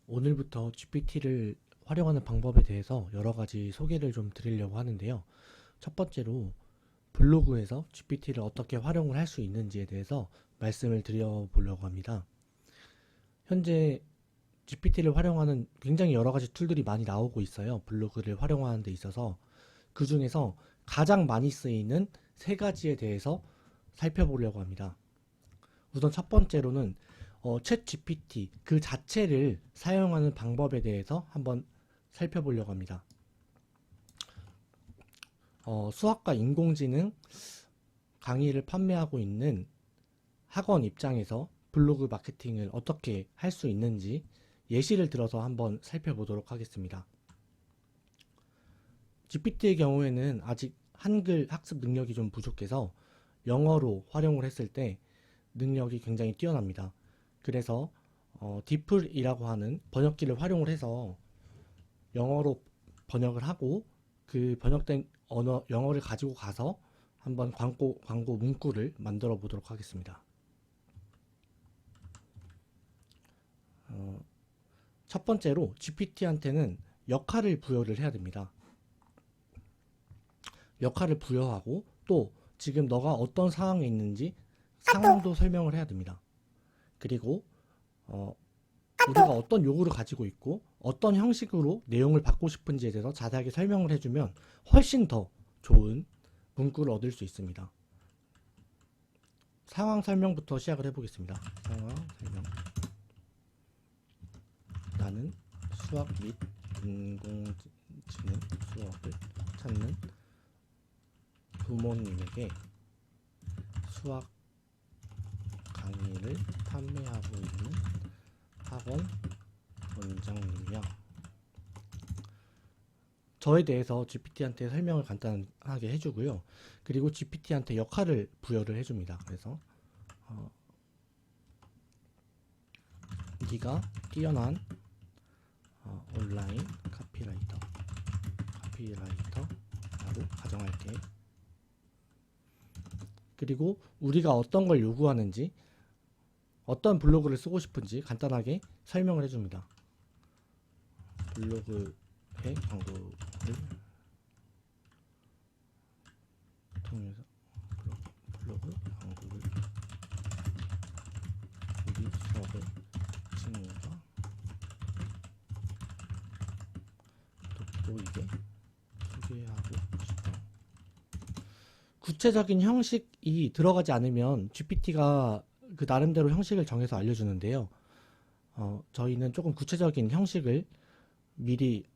오늘부터 GPT를 활용하는 방법에 대해서 여러 가지 소개를 좀 드리려고 하는데요. 첫 번째로 블로그에서 GPT를 어떻게 활용을 할 수 있는지에 대해서 말씀을 드려보려고 합니다. 현재 GPT를 활용하는 굉장히 여러 가지 툴들이 많이 나오고 있어요. 블로그를 활용하는 데 있어서 그 중에서 가장 많이 쓰이는 세 가지에 대해서 살펴보려고 합니다. 우선 첫 번째로는 챗 GPT 그 자체를 사용하는 방법에 대해서 한번 살펴보려고 합니다. 수학과 인공지능 강의를 판매하고 있는 학원 입장에서 블로그 마케팅을 어떻게 할 수 있는지 예시를 들어서 한번 살펴보도록 하겠습니다. GPT의 경우에는 아직 한글 학습 능력이 좀 부족해서 영어로 활용을 했을 때 능력이 굉장히 뛰어납니다. 그래서 디플이라고 하는 번역기를 활용을 해서 영어로 번역을 하고 그 번역된 언어 영어를 가지고 가서 한번 광고 문구를 만들어 보도록 하겠습니다. 첫 번째로 GPT한테는 역할을 부여를 해야 됩니다. 역할을 부여하고 또 지금 너가 어떤 상황에 있는지 상황도 설명을 해야 됩니다. 그리고 우리가 어떤 요구를 가지고 있고 어떤 형식으로 내용을 받고 싶은지에 대해서 자세하게 설명을 해주면 훨씬 더 좋은 문구를 얻을 수 있습니다. 상황 설명부터 시작을 해보겠습니다. 상황 설명. 나는 수학 및 인공지능 수업을 찾는 부모님에게 수학 강의를 판매하고 있는 학원 원장님이요. 저에 대해서 GPT한테 설명을 간단하게 해주고요. 그리고 GPT한테 역할을 부여를 해줍니다. 그래서 네가 뛰어난 온라인 카피라이터라고 가정할게. 그리고 우리가 어떤 걸 요구하는지 어떤 블로그를 쓰고 싶은지 간단하게 설명을 해줍니다. 블로그의 광고를 통해서 블로그 광고를 우리 수업의 친구가 돋보이게 소개하고 싶다. 구체적인 형식이 들어가지 않으면 GPT가 그 나름대로 형식을 정해서 알려주는데요. 저희는 조금 구체적인 형식을 미리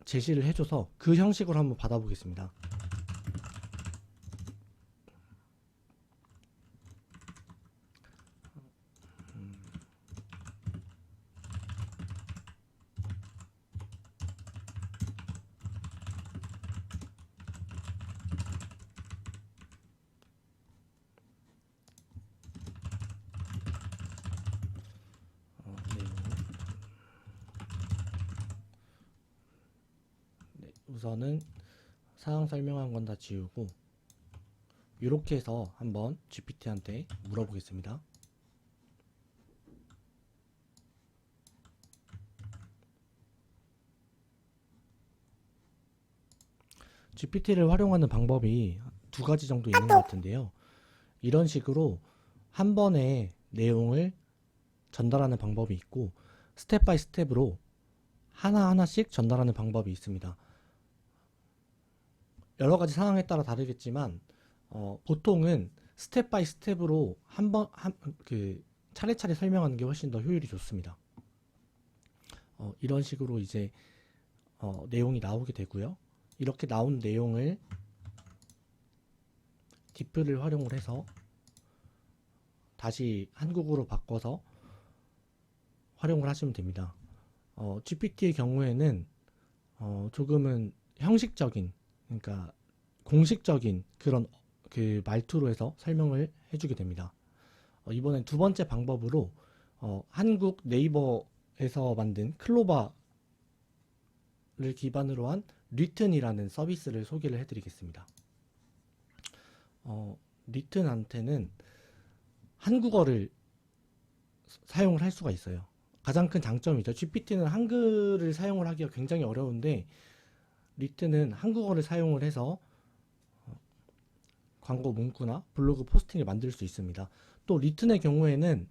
제시를 해줘서 그 형식으로 한번 받아보겠습니다. 우선은 사항 설명한 건 다 지우고 이렇게 해서 한번 GPT한테 물어보겠습니다. GPT를 활용하는 방법이 두 가지 정도 있는 것 같은데요. 이런 식으로 한 번에 내용을 전달하는 방법이 있고 스텝 바이 스텝으로 하나하나씩 전달하는 방법이 있습니다. 여러 가지 상황에 따라 다르겠지만 보통은 스텝 바이 스텝으로 그 차례차례 설명하는 게 훨씬 더 효율이 좋습니다. 이런 식으로 이제 내용이 나오게 되고요. 이렇게 나온 내용을 디프를 활용을 해서 다시 한국어로 바꿔서 활용을 하시면 됩니다. GPT의 경우에는 조금은 형식적인, 그러니까 공식적인 그런 그 말투로 해서 설명을 해주게 됩니다. 이번엔 두 번째 방법으로 한국 네이버에서 만든 클로바를 기반으로 한 리튼이라는 서비스를 소개를 해드리겠습니다. 리튼한테는 한국어를 사용을 할 수가 있어요. 가장 큰 장점이죠. GPT는 한글을 사용을 하기가 굉장히 어려운데 리트는 한국어를 사용을 해서 광고 문구나 블로그 포스팅을 만들 수 있습니다. 또 리튼의 경우에는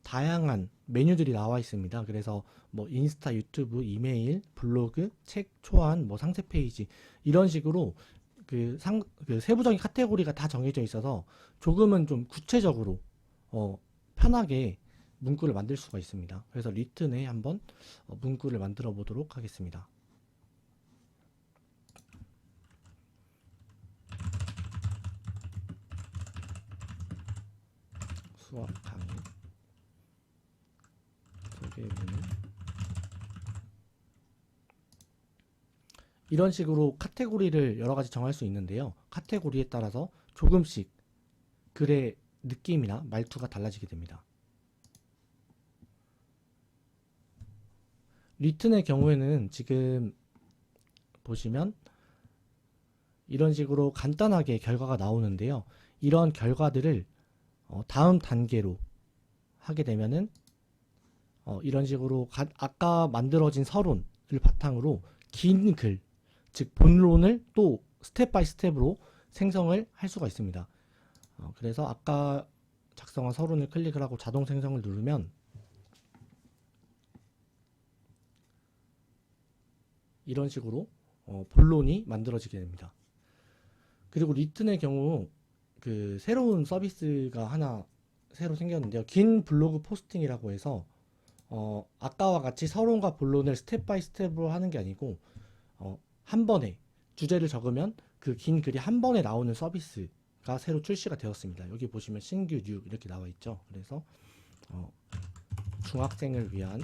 다양한 메뉴들이 나와 있습니다. 그래서 뭐 인스타, 유튜브, 이메일, 블로그, 책, 초안, 뭐 상세 페이지 이런 식으로 그 세부적인 카테고리가 다 정해져 있어서 조금은 좀 구체적으로 편하게 문구를 만들 수가 있습니다. 그래서 리튼에 한번 문구를 만들어 보도록 하겠습니다. 수업 강의 소개문을 이런 식으로 카테고리를 여러 가지 정할 수 있는데요. 카테고리에 따라서 조금씩 글의 느낌이나 말투가 달라지게 됩니다. 리튼의 경우에는 지금 보시면 이런 식으로 간단하게 결과가 나오는데요. 이런 결과들을 다음 단계로 하게 되면은 이런 식으로 아까 만들어진 서론을 바탕으로 긴 글, 즉 본론을 또 스텝 바이 스텝으로 생성을 할 수가 있습니다. 그래서 아까 작성한 서론을 클릭을 하고 자동 생성을 누르면 이런 식으로 본론이 만들어지게 됩니다. 그리고 리튼의 경우 그 새로운 서비스가 하나 새로 생겼는데요. 긴 블로그 포스팅이라고 해서 아까와 같이 서론과 본론을 스텝 바이 스텝으로 하는 게 아니고 한 번에 주제를 적으면 그 긴 글이 한 번에 나오는 서비스가 새로 출시가 되었습니다. 여기 보시면 신규 뉴 이렇게 나와 있죠. 그래서 중학생을 위한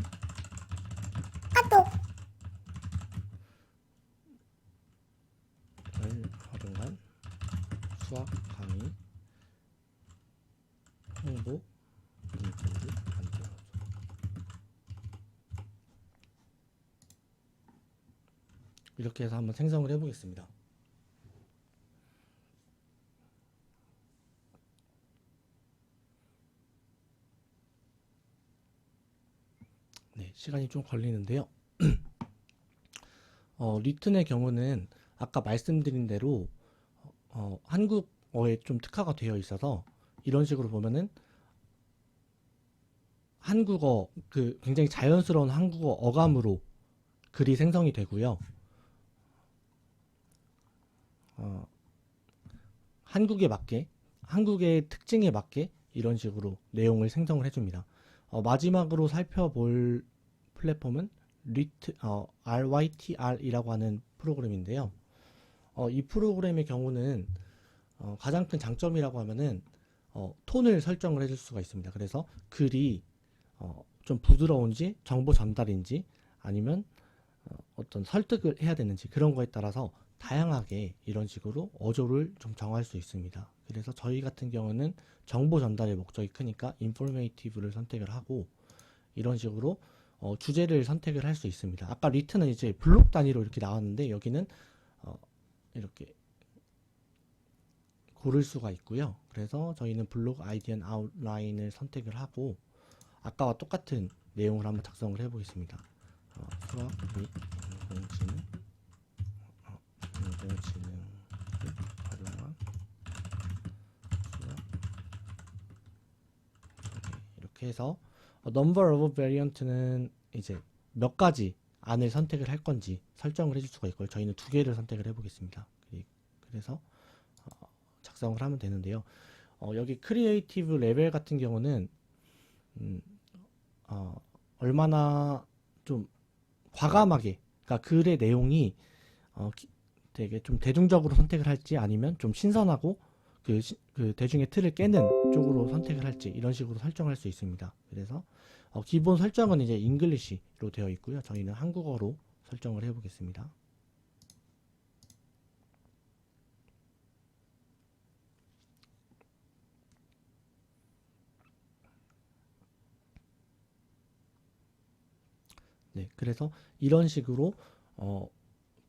활용한 수학 강의 홍보 문구를 만들어줘. 이렇게 해서 한번 생성을 해보겠습니다. 네, 시간이 좀 걸리는데요. 리튼의 경우는 아까 말씀드린 대로 한국어에 좀 특화가 되어 있어서 이런 식으로 보면은 한국어 굉장히 자연스러운 한국어 어감으로 글이 생성이 되고요. 한국에 맞게 한국의 특징에 맞게 이런 식으로 내용을 생성을 해줍니다. 마지막으로 살펴볼 플랫폼은 RYTR이라고 하는 프로그램인데요. 이 프로그램의 경우는 가장 큰 장점이라고 하면은 톤을 설정을 해줄 수가 있습니다. 그래서 글이 좀 부드러운지 정보 전달인지 아니면 어떤 설득을 해야 되는지 그런 거에 따라서 다양하게 이런 식으로 어조를 좀 정할 수 있습니다. 그래서 저희 같은 경우는 정보 전달의 목적이 크니까 인포메이티브를 선택을 하고 이런 식으로 주제를 선택을 할 수 있습니다. 아까 리트는 이제 블록 단위로 이렇게 나왔는데 여기는 이렇게 고를 수가 있고요. 그래서 저희는 블록 아이디 앤 아웃라인을 선택을 하고 아까와 똑같은 내용을 한번 작성을 해보겠습니다. 수학 및 인공지능을 활용한 수학 소개 이렇게 해서 number of variant는 이제 몇 가지 안을 선택을 할 건지 설정을 해줄 수가 있고요. 저희는 두 개를 선택을 해보겠습니다. 그래서 작성을 하면 되는데요. 여기 크리에이티브 레벨 같은 경우는 얼마나 좀 과감하게, 그러니까 글의 내용이 되게 좀 대중적으로 선택을 할지 아니면 좀 신선하고 그 대중의 틀을 깨는 쪽으로 선택을 할지 이런 식으로 설정할 수 있습니다. 그래서 기본 설정은 이제 잉글리시로 되어 있고요. 저희는 한국어로 설정을 해보겠습니다. 네, 그래서 이런 식으로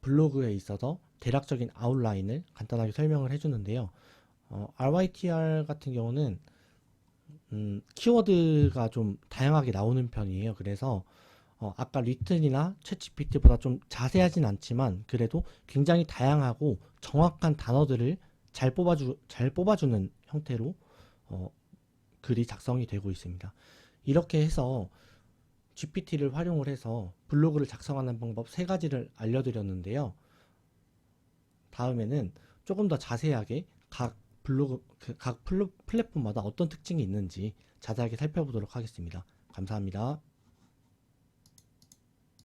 블로그에 있어서 대략적인 아웃라인을 간단하게 설명을 해주는데요. RYTR 같은 경우는 키워드가 좀 다양하게 나오는 편이에요. 그래서 아까 리튼이나 챗GPT보다 좀 자세하진 않지만 그래도 굉장히 다양하고 정확한 단어들을 잘 뽑아주는 형태로 어, 글이 작성이 되고 있습니다. 이렇게 해서 GPT를 활용을 해서 블로그를 작성하는 방법 세 가지를 알려드렸는데요. 다음에는 조금 더 자세하게 각 플랫폼마다 어떤 특징이 있는지 자세하게 살펴보도록 하겠습니다. 감사합니다.